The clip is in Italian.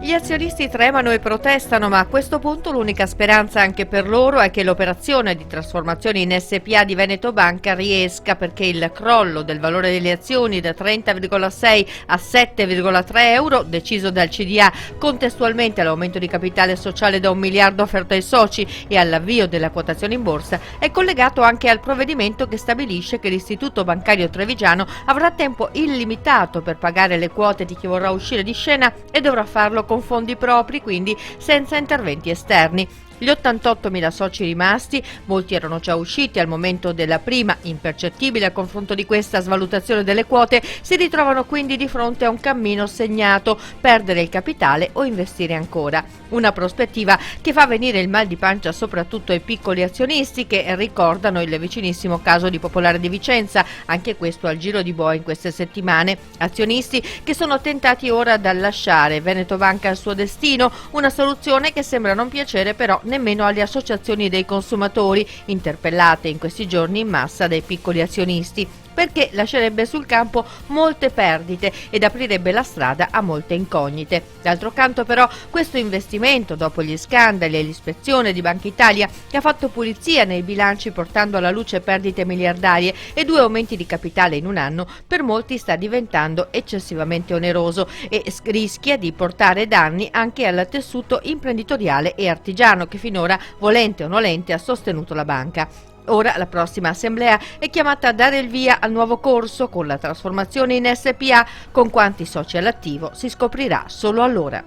Gli azionisti tremano e protestano, ma a questo punto l'unica speranza anche per loro è che l'operazione di trasformazione in SpA di Veneto Banca riesca, perché il crollo del valore delle azioni da 30,6 a 7,3 euro, deciso dal CDA contestualmente all'aumento di capitale sociale da 1 miliardo offerto ai soci e all'avvio della quotazione in borsa, è collegato anche al provvedimento che stabilisce che l'Istituto Bancario Trevigiano avrà tempo illimitato per pagare le quote di chi vorrà uscire di scena e dovrà farlo con fondi propri, quindi senza interventi esterni. Gli 88.000 soci rimasti, molti erano già usciti al momento della prima, impercettibile a confronto di questa svalutazione delle quote, si ritrovano quindi di fronte a un cammino segnato: perdere il capitale o investire ancora. Una prospettiva che fa venire il mal di pancia soprattutto ai piccoli azionisti, che ricordano il vicinissimo caso di Popolare di Vicenza, anche questo al giro di boa in queste settimane. Azionisti che sono tentati ora dal lasciare Veneto Banca al suo destino, una soluzione che sembra non piacere però nemmeno alle associazioni dei consumatori, interpellate in questi giorni in massa dai piccoli azionisti, perché lascerebbe sul campo molte perdite ed aprirebbe la strada a molte incognite. D'altro canto però questo investimento, dopo gli scandali e l'ispezione di Banca Italia che ha fatto pulizia nei bilanci portando alla luce perdite miliardarie e 2 aumenti di capitale in un anno, per molti sta diventando eccessivamente oneroso e rischia di portare danni anche al tessuto imprenditoriale e artigiano che finora, volente o nolente, ha sostenuto la banca. Ora la prossima assemblea è chiamata a dare il via al nuovo corso con la trasformazione in SpA. Con quanti soci all'attivo si scoprirà solo allora.